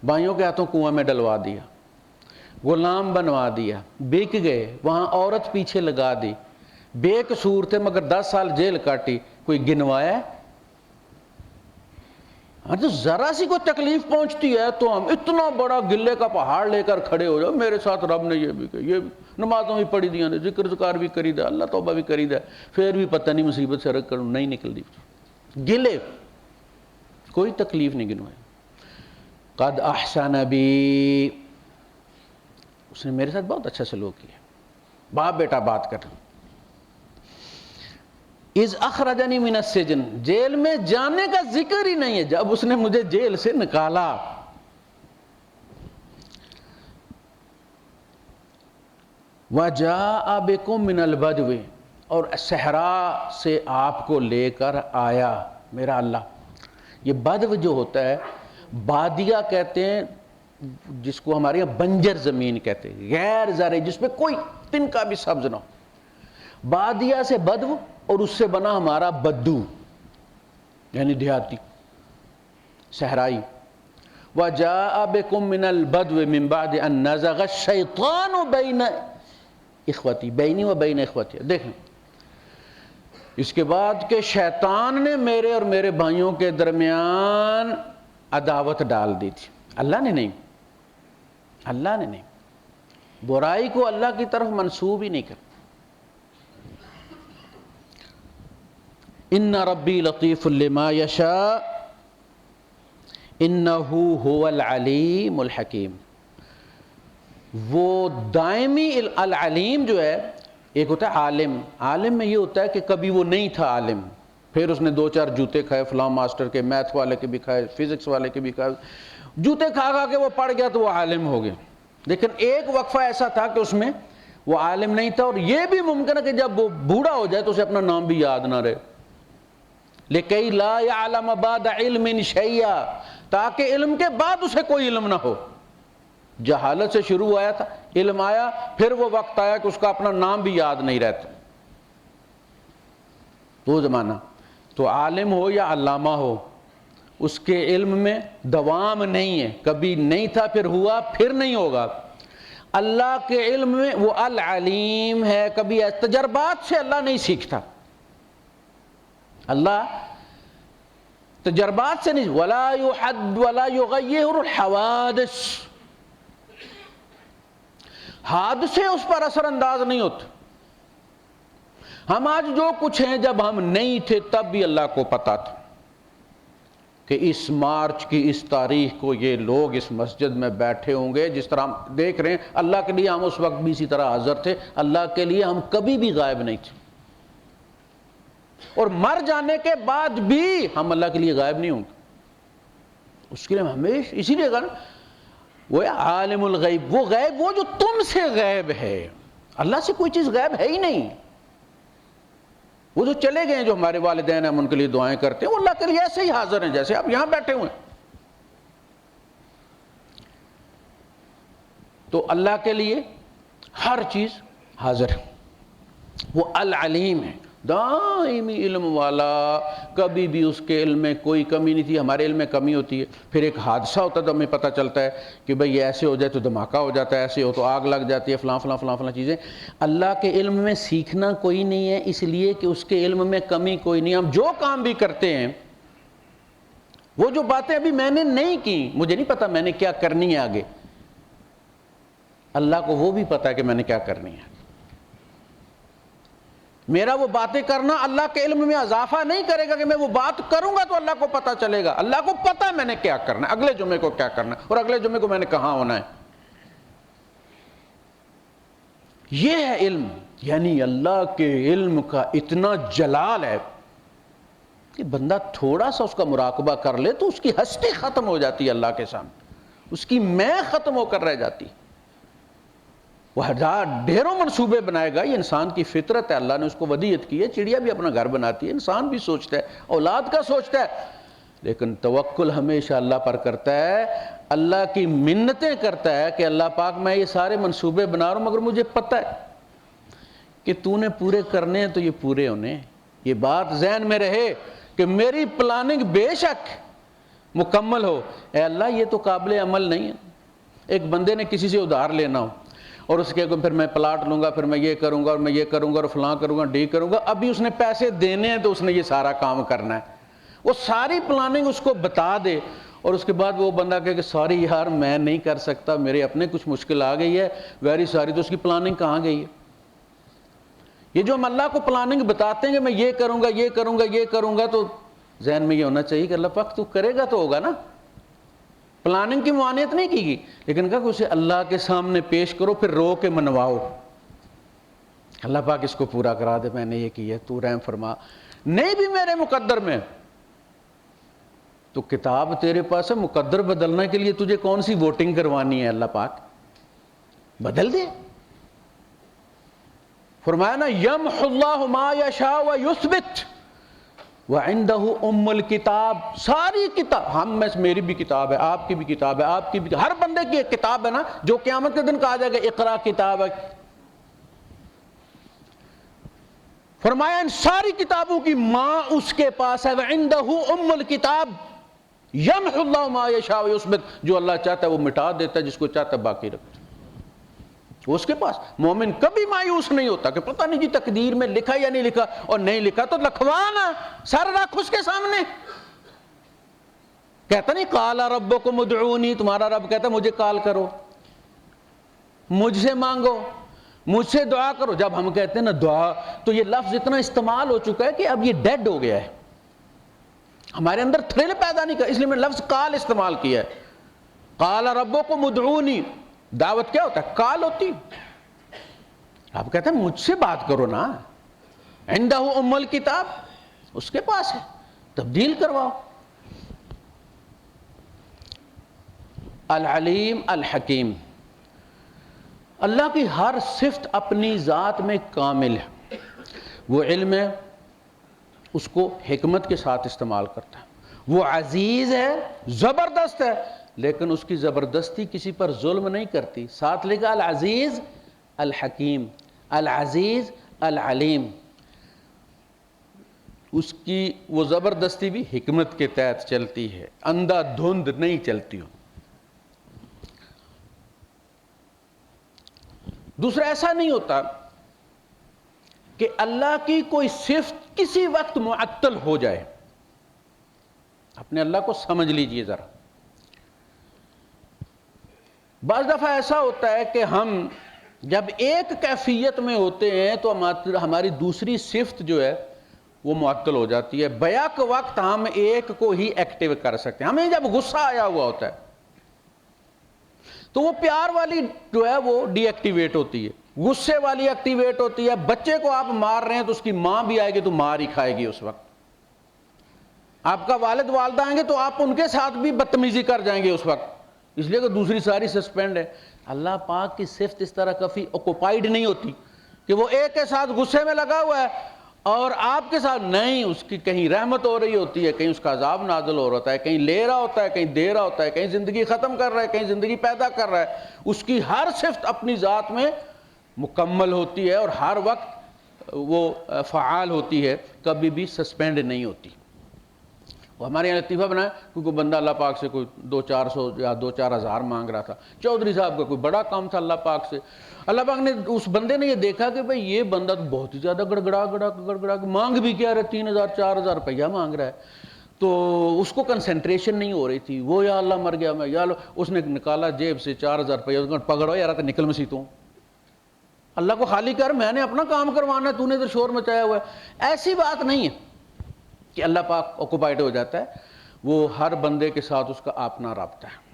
بھائیوں کے ہاتھوں کنویں میں ڈلوا دیا، غلام بنوا دیا، بک گئے، وہاں عورت پیچھے لگا دی، بے قصور تھے مگر 10 سال جیل کاٹی، کوئی گنوایا ہے؟ ہاں تو ذرا سی کوئی تکلیف پہنچتی ہے تو ہم اتنا بڑا گلے کا پہاڑ لے کر کھڑے ہو جاؤ، میرے ساتھ رب نے یہ بھی کہا، یہ نمازوں بھی پڑھی دیا نے، ذکر ذکار بھی کری دا، اللہ توبہ بھی کری دا، پھر بھی پتہ نہیں مصیبت سے رکھ کر نہیں نکل دی۔ گلے کوئی تکلیف نہیں گنوائی. قد احسن بی، اس نے میرے ساتھ بہت اچھا سلوک کیا. باپ بیٹا بات کر رہے ہیں. اذ اخرجنی من السجن، جیل میں جانے کا ذکر ہی نہیں ہے، جب اس نے مجھے جیل سے نکالا. وجاء بکم من البدو، اور صحرا سے آپ کو لے کر آیا میرا اللہ. یہ بدو جو ہوتا ہے، بادیہ کہتے ہیں جس کو ہمارے یہاں بنجر زمین کہتے ہیں، غیر زرعی، جس پہ کوئی تن کا بھی سبز نہ ہو. بادیہ سے بدو، اور اس سے بنا ہمارا بدو، یعنی دیہاتی، صحرائی. وَجَاءَ بِكُم مِّنَ الْبَدْوِ مِن بَعْدِ أَن نَزَغَ الشَّيْطَانُ بَيْنَ اِخْوَتِي، بَيْنِي وَبَيْنَ اِخْوَتِي. دیکھیں اس کے بعد کہ شیطان نے میرے اور میرے بھائیوں کے درمیان عداوت ڈال دی تھی. اللہ نے نہیں، اللہ نے نہیں. برائی کو اللہ کی طرف منسوب ہی نہیں کرتا. ان ربی لطیف لما یشاء انہ هو العلیم الحکیم. وہ دائمی العلیم جو ہے، ایک ہوتا ہے عالم. عالم میں یہ ہوتا ہے کہ کبھی وہ نہیں تھا عالم، پھر اس نے 2-4 جوتے کھائے فلاں ماسٹر کے، میتھ والے کے بھی کھائے، فزکس والے کے بھی کھائے، جوتے کھا کھا کے وہ پڑھ گیا تو وہ عالم ہو گیا. لیکن ایک وقفہ ایسا تھا کہ اس میں وہ عالم نہیں تھا. اور یہ بھی ممکن ہے کہ جب وہ بوڑھا ہو جائے تو اسے اپنا نام بھی یاد نہ رہے. لِكَيْ لَا يَعْلَمَ بَعْدَ عِلْمٍ شَيْئًا، تاکہ علم کے بعد اسے کوئی علم نہ ہو. جہالت سے شروع آیا تھا، علم آیا، پھر وہ وقت آیا کہ اس کا اپنا نام بھی یاد نہیں رہتا. تو زمانہ تو عالم ہو یا علامہ ہو، اس کے علم میں دوام نہیں ہے. کبھی نہیں تھا، پھر ہوا، پھر نہیں ہوگا. اللہ کے علم میں وہ العلیم ہے. کبھی تجربات سے اللہ نہیں سیکھتا. اللہ تجربات سے نہیں، ولا يحد ولا يغير الحوادث، حادثے اس پر اثر انداز نہیں ہوتے. ہم آج جو کچھ ہیں، جب ہم نہیں تھے تب بھی اللہ کو پتا تھا کہ اس مارچ کی اس تاریخ کو یہ لوگ اس مسجد میں بیٹھے ہوں گے. جس طرح ہم دیکھ رہے ہیں، اللہ کے لیے ہم اس وقت بھی اسی طرح حاضر تھے. اللہ کے لیے ہم کبھی بھی غائب نہیں تھے. اور مر جانے کے بعد بھی ہم اللہ کے لیے غائب نہیں ہوں گے. اس کے لیے ہمیشہ، اسی لیے اگر وہ عالم الغیب، وہ غیب وہ جو تم سے غیب ہے. اللہ سے کوئی چیز غیب ہے ہی نہیں. وہ جو چلے گئے ہیں، جو ہمارے والدین ہیں، ہم ان کے لیے دعائیں کرتے ہیں، وہ اللہ کے لیے ایسے ہی حاضر ہیں جیسے آپ یہاں بیٹھے ہوئے ہیں. تو اللہ کے لیے ہر چیز حاضر ہے. وہ العلیم ہے، دائمی علم والا. کبھی بھی اس کے علم میں کوئی کمی نہیں تھی. ہمارے علم میں کمی ہوتی ہے، پھر ایک حادثہ ہوتا ہے تو ہمیں پتہ چلتا ہے کہ بھئی یہ ایسے ہو جائے تو دھماکہ ہو جاتا ہے، ایسے ہو تو آگ لگ جاتی ہے، فلاں فلاں فلاں فلاں چیزیں. اللہ کے علم میں سیکھنا کوئی نہیں ہے، اس لیے کہ اس کے علم میں کمی کوئی نہیں. ہم جو کام بھی کرتے ہیں، وہ جو باتیں ابھی میں نے نہیں کی، مجھے نہیں پتا میں نے کیا کرنی ہے آگے، اللہ کو وہ بھی پتا ہے کہ میں نے کیا کرنی ہے. میرا وہ باتیں کرنا اللہ کے علم میں اضافہ نہیں کرے گا کہ میں وہ بات کروں گا تو اللہ کو پتہ چلے گا. اللہ کو پتہ ہے میں نے کیا کرنا ہے، اگلے جمعے کو کیا کرنا ہے، اور اگلے جمعے کو میں نے کہاں ہونا ہے. یہ ہے علم. یعنی اللہ کے علم کا اتنا جلال ہے کہ بندہ تھوڑا سا اس کا مراقبہ کر لے تو اس کی ہستی ختم ہو جاتی ہے اللہ کے سامنے، اس کی میں ختم ہو کر رہ جاتی. وہ ڈھیروں منصوبے بنائے گا. یہ انسان کی فطرت ہے، اللہ نے اس کو ودیعت کی ہے. چڑیا بھی اپنا گھر بناتی ہے، انسان بھی سوچتا ہے، اولاد کا سوچتا ہے، لیکن توکل ہمیشہ اللہ پر کرتا ہے. اللہ کی منتیں کرتا ہے کہ اللہ پاک میں یہ سارے منصوبے بنا رہا ہوں، مگر مجھے پتہ ہے کہ تو نے پورے کرنے ہیں تو یہ پورے ہونے ہیں. یہ بات ذہن میں رہے کہ میری پلاننگ بے شک مکمل ہو. اے اللہ یہ تو قابل عمل نہیں ہے. ایک بندے نے کسی سے ادھار لینا ہو اور اس کے پھر میں پلاٹ لوں گا، پھر میں یہ کروں گا، اور میں یہ کروں گا، اور فلاں کروں گا، ڈی کروں گا. ابھی اس نے پیسے دینے ہیں تو اس نے یہ سارا کام کرنا ہے. وہ ساری پلاننگ اس کو بتا دے اور اس کے بعد وہ بندہ کہے کہ سوری یار میں نہیں کر سکتا، میرے اپنے کچھ مشکل آ گئی ہے، ویری ساری. تو اس کی پلاننگ کہاں گئی ہے؟ یہ جو ہم اللہ کو پلاننگ بتاتے ہیں کہ میں یہ کروں گا، یہ کروں گا، یہ کروں گا، تو ذہن میں یہ ہونا چاہیے کہ اللہ پاک تو کرے گا تو ہوگا نا، پلاننگ کی معانیت نہیں کی گئی، لیکن کہا کہ اسے اللہ کے سامنے پیش کرو، پھر رو کے منواؤ، اللہ پاک اس کو پورا کرا دے، میں نے یہ کیا، تو رحم فرما، نہیں بھی میرے مقدر میں تو کتاب تیرے پاس ہے، مقدر بدلنے کے لیے تجھے کون سی ووٹنگ کروانی ہے، اللہ پاک بدل دے۔ فرمایا نا یمحو اللہ ما یشاء ویثبت وعنده ام الکتاب، ساری کتاب، ہم میں میری بھی کتاب ہے، آپ کی بھی کتاب ہے، آپ کی بھی، ہر بندے کی ایک کتاب ہے نا، جو قیامت کے دن کہا جائے گا اقرا کتابک۔ فرمایا ان ساری کتابوں کی ماں اس کے پاس ہے، وعنده ام الکتاب یمحو اللہ ما یشاء ویثبت، جو اللہ چاہتا ہے وہ مٹا دیتا ہے، جس کو چاہتا ہے باقی رکھتا ہے، اس کے پاس۔ مومن کبھی مایوس نہیں ہوتا کہ پتہ نہیں جی تقدیر میں لکھا یا نہیں لکھا، اور نہیں لکھا تو لکھوانا، سر رکھ اس کے سامنے۔ کہتا نہیں قال ربکم ادعونی، تمہارا رب کہتا مجھے کال کرو، مجھ سے مانگو، مجھ سے دعا کرو۔ جب ہم کہتے ہیں نا دعا، تو یہ لفظ اتنا استعمال ہو چکا ہے کہ اب یہ ڈیڈ ہو گیا ہے، ہمارے اندر تھرل پیدا نہیں کر، اس لیے میں لفظ کال استعمال کیا ہے۔ قال ربکم ادعونی، دعوت کیا ہوتا ہے؟ کال ہوتی۔ آپ کہتے ہیں مجھ سے بات کرو نا، عندہ ام الکتاب، اس کے پاس ہے، تبدیل کرواؤ۔ العلیم الحکیم، اللہ کی ہر صفت اپنی ذات میں کامل ہے، وہ علم ہے، اس کو حکمت کے ساتھ استعمال کرتا ہے، وہ عزیز ہے، زبردست ہے، لیکن اس کی زبردستی کسی پر ظلم نہیں کرتی، ساتھ لکھا العزیز الحکیم، العزیز العلیم، اس کی وہ زبردستی بھی حکمت کے تحت چلتی ہے، اندھا دھند نہیں چلتی ہو۔ دوسرا ایسا نہیں ہوتا کہ اللہ کی کوئی صفت کسی وقت معطل ہو جائے، اپنے اللہ کو سمجھ لیجئے ذرا۔ بعض دفعہ ایسا ہوتا ہے کہ ہم جب ایک کیفیت میں ہوتے ہیں تو ہماری دوسری صفت جو ہے وہ معطل ہو جاتی ہے، بیک وقت ہم ایک کو ہی ایکٹیو کر سکتے ہیں۔ ہمیں جب غصہ آیا ہوا ہوتا ہے تو وہ پیار والی جو ہے وہ ڈی ایکٹیویٹ ہوتی ہے، غصے والی ایکٹیویٹ ہوتی ہے۔ بچے کو آپ مار رہے ہیں تو اس کی ماں بھی آئے گی تو مار ہی کھائے گی اس وقت، آپ کا والد والدہ آئیں گے تو آپ ان کے ساتھ بھی بدتمیزی کر جائیں گے اس وقت، اس لیے کہ دوسری ساری سسپینڈ ہے۔ اللہ پاک کی صفت اس طرح کافی اوکوپائیڈ نہیں ہوتی کہ وہ ایک کے ساتھ غصے میں لگا ہوا ہے اور آپ کے ساتھ نہیں، اس کی کہیں رحمت ہو رہی ہوتی ہے، کہیں اس کا عذاب نازل ہو رہا ہے، کہیں لے رہا ہوتا ہے، کہیں دے رہا ہوتا ہے، کہیں زندگی ختم کر رہا ہے، کہیں زندگی پیدا کر رہا ہے۔ اس کی ہر صفت اپنی ذات میں مکمل ہوتی ہے اور ہر وقت وہ فعال ہوتی ہے، کبھی بھی سسپینڈ نہیں ہوتی۔ وہ ہمارے یہاں لطیفہ بنایا کہ کوئی بندہ اللہ پاک سے کوئی 200-400 یا 2-4 ہزار مانگ رہا تھا، چودھری صاحب کا کوئی بڑا کام تھا اللہ پاک سے، اللہ پاک نے اس بندے نے یہ دیکھا کہ بھئی یہ بندہ تو بہت ہی زیادہ گڑگڑا مانگ بھی کیا رہا ہے، 3,000-4,000 روپیہ مانگ رہا ہے، تو اس کو کنسنٹریشن نہیں ہو رہی تھی، وہ یا اللہ مر گیا میں، یا اللہ، اس نے نکالا جیب سے 4,000 روپیہ، پکڑو یار تو نکل مسیح تو اللہ کو خالی کر، میں نے اپنا کام کروانا ہے، تو نے ادھر شور مچایا ہوا ہے۔ ایسی بات نہیں ہے کہ اللہ پاک اوکوپائیڈ ہو جاتا ہے، وہ ہر بندے کے ساتھ اس کا اپنا رابطہ ہے،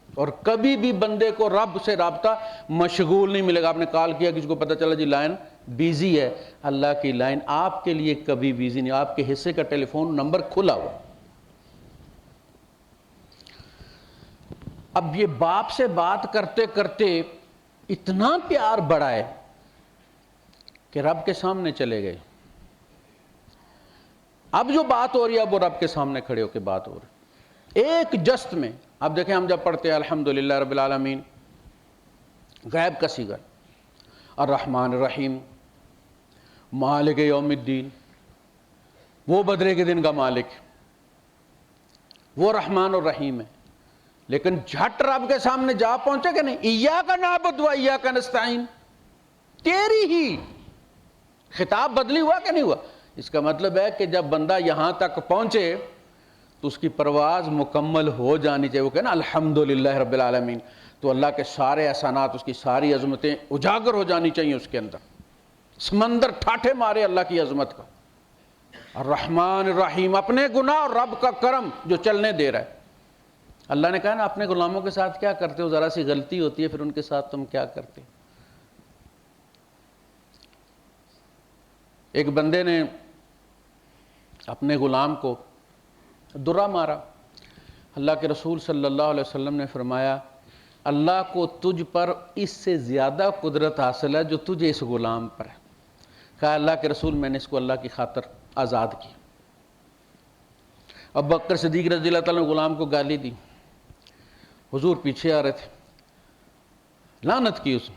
اور کبھی بھی بندے کو رب سے رابطہ مشغول نہیں ملے گا۔ آپ نے کال کیا، کسی کو پتہ چلا جی لائن بیزی ہے، اللہ کی لائن آپ کے لیے کبھی بیزی نہیں، آپ کے حصے کا ٹیلی فون نمبر کھلا ہوا۔ اب یہ باپ سے بات کرتے کرتے اتنا پیار بڑھا ہے کہ رب کے سامنے چلے گئے، اب جو بات ہو رہی ہے اب وہ رب کے سامنے کھڑے ہو کے بات ہو رہی ہے ایک جست میں۔ اب دیکھیں ہم جب پڑھتے ہیں الحمدللہ رب العالمین، غیب کا صیغہ، الرحمن الرحیم، مالک یوم الدین، وہ بدلے کے دن کا مالک، وہ رحمان الرحیم ہے، لیکن جھٹ رب کے سامنے جا پہنچے کہ نہیں، ایاک نعبد و ایاک نستعین، تیری ہی، خطاب بدلی ہوا کہ نہیں ہوا؟ اس کا مطلب ہے کہ جب بندہ یہاں تک پہنچے تو اس کی پرواز مکمل ہو جانی چاہیے۔ وہ کہنا الحمدللہ رب العالمین، تو اللہ کے سارے احسانات، اس کی ساری عظمتیں اجاگر ہو جانی چاہیے اس کے اندر، سمندر ٹھاٹھے مارے اللہ کی عظمت کا۔ الرحمن الرحیم، اپنے گناہ اور رب کا کرم جو چلنے دے رہا ہے۔ اللہ نے کہا نا اپنے غلاموں کے ساتھ کیا کرتے ہو، ذرا سی غلطی ہوتی ہے پھر ان کے ساتھ تم کیا کرتے۔ ایک بندے نے اپنے غلام کو درہ مارا، اللہ کے رسول صلی اللہ علیہ وسلم نے فرمایا اللہ کو تجھ پر اس سے زیادہ قدرت حاصل ہے جو تجھے اس غلام پر ہے۔ کہا اللہ کے رسول میں نے اس کو اللہ کی خاطر آزاد کیا۔ ابو بکر صدیق رضی اللہ تعالیٰ نے غلام کو گالی دی، حضور پیچھے آ رہے تھے، لعنت کی اس نے،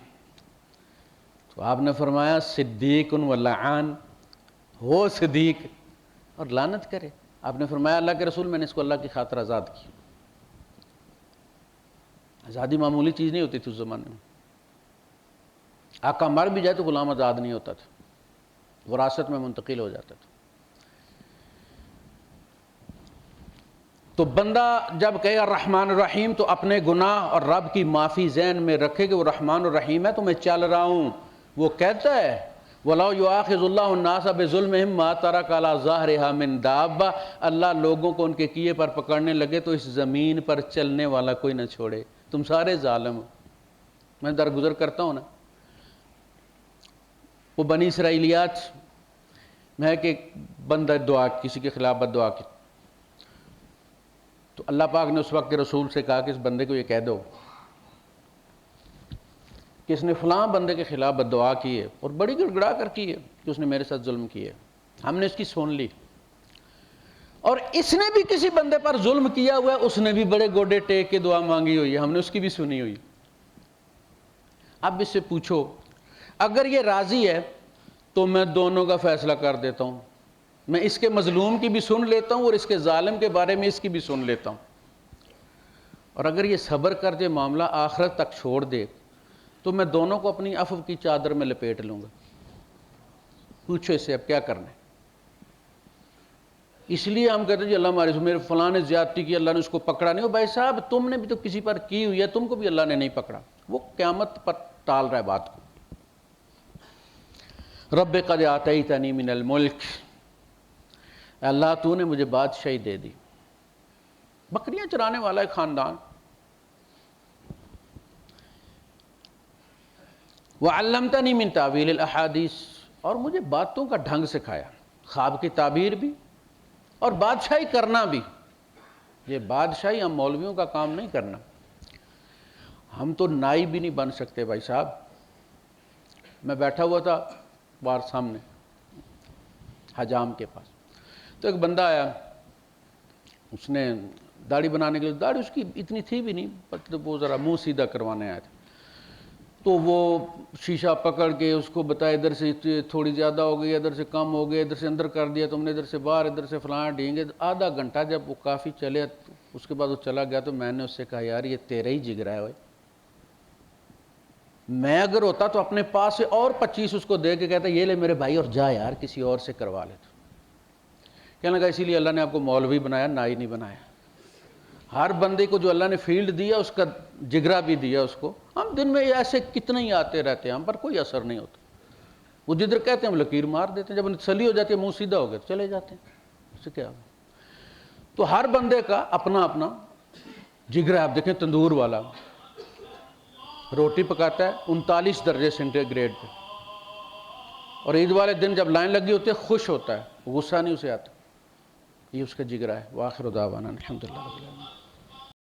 تو آپ نے فرمایا صدیق و لعان، ہو صدیق اور لعنت کرے۔ آپ نے فرمایا اللہ کے رسول میں نے اس کو اللہ کی خاطر آزاد کیا۔ آزادی معمولی چیز نہیں ہوتی تھی اس زمانے میں، آقا مر بھی جائے تو غلام آزاد نہیں ہوتا تھا، وراثت میں منتقل ہو جاتا تھا۔ تو بندہ جب کہے گا رحمان الرحیم تو اپنے گناہ اور رب کی معافی ذہن میں رکھے کہ وہ رحمان الرحیم ہے، تو میں چل رہا ہوں۔ وہ کہتا ہے وَلَوْ يُؤَاخِذُ اللَّهُ النَّاسَ بِظُلْمِهِمْ مَا تَرَكَ عَلَىٰ ظَهْرِهَا مِن دَابَّةٍ، اللہ لوگوں کو ان کے کیے پر پکڑنے لگے تو اس زمین پر چلنے والا کوئی نہ چھوڑے، تم سارے ظالم ہو۔ میں درگزر کرتا ہوں نا، وہ بنی اسرائیلیات میں ہے کہ بندہ دعا کسی کے خلاف بد دعا کی، تو اللہ پاک نے اس وقت کے رسول سے کہا کہ اس بندے کو یہ کہہ دو کہ اس نے فلاں بندے کے خلاف بد دعا کی ہے اور بڑی گڑ گڑا کر کی ہے کہ اس نے میرے ساتھ ظلم کیا ہے، ہم نے اس کی سن لی، اور اس نے بھی کسی بندے پر ظلم کیا ہوا ہے، اس نے بھی بڑے گوڈے ٹیک کے دعا مانگی ہوئی ہے، ہم نے اس کی بھی سنی ہوئی۔ اب اس سے پوچھو اگر یہ راضی ہے تو میں دونوں کا فیصلہ کر دیتا ہوں، میں اس کے مظلوم کی بھی سن لیتا ہوں اور اس کے ظالم کے بارے میں اس کی بھی سن لیتا ہوں، اور اگر یہ صبر کر دے معاملہ آخرت تک چھوڑ دے تو میں دونوں کو اپنی عفو کی چادر میں لپیٹ لوں گا۔ پوچھو اس سے اب کیا کرنا ہے۔ اس لیے ہم کہتے ہیں جی اللہ ہمارے میرے فلاں نے زیادتی کی اللہ نے اس کو پکڑا نہیں، ہو بھائی صاحب تم نے بھی تو کسی پر کی ہوئی ہے، تم کو بھی اللہ نے نہیں پکڑا، وہ قیامت پر ٹال رہا ہے بات کو۔ رب قد آتیتنی من الملک، اللہ تو نے مجھے بادشاہی دے دی۔ بکریاں چرانے والا ایک خاندان، وعلمتنی من تعویل الاحادیث، اور مجھے باتوں کا ڈھنگ سکھایا، خواب کی تعبیر بھی اور بادشاہی کرنا بھی۔ یہ بادشاہی ہم مولویوں کا کام نہیں کرنا، ہم تو نائی بھی نہیں بن سکتے بھائی صاحب۔ میں بیٹھا ہوا تھا باہر سامنے حجام کے پاس، تو ایک بندہ آیا، اس نے داڑھی بنانے کے لیے، داڑھی اس کی اتنی تھی بھی نہیں، مطلب وہ ذرا منہ سیدھا کروانے آیا تھا، تو وہ شیشہ پکڑ کے اس کو بتایا ادھر سے تھوڑی زیادہ ہو گئی، ادھر سے کم ہو گئی، ادھر سے اندر کر دیا تم نے، ادھر سے باہر، ادھر سے فلاں ڈھینگے۔ آدھا گھنٹہ جب وہ کافی چلے اس کے بعد وہ چلا گیا، تو میں نے اس سے کہا یار یہ تیرا ہی جگرا ہے، میں اگر ہوتا تو اپنے پاس سے اور 25 اس کو دے کے کہتا یہ لے میرے بھائی اور جا یار کسی اور سے کروا لے۔ تو کہنے لگا اسی لیے اللہ نے آپ کو مولوی بنایا، نائی نہیں بنایا۔ ہر بندے کو جو اللہ نے فیلڈ دیا اس کا جگرا بھی دیا اس کو۔ ہم دن میں ایسے کتنے ہی آتے رہتے ہیں، ہم پر کوئی اثر نہیں ہوتا، وہ جدھر کہتے ہیں ہم لکیر مار دیتے ہیں، جب انہیں تسلی ہو جاتی ہے منہ سیدھا ہو گیا تو چلے جاتے ہیں، اس سے کیا ہوگا۔ تو ہر بندے کا اپنا اپنا جگرا ہے۔ آپ دیکھیں تندور والا روٹی پکاتا ہے 39 درجے سینٹی گریڈ پہ، اور عید والے دن جب لائن لگی ہوتی ہے خوش ہوتا ہے، غصہ نہیں اسے آتا، یہ اس کا جگرا ہے۔ وآخر دعوانا الحمدللہ رب العالمین۔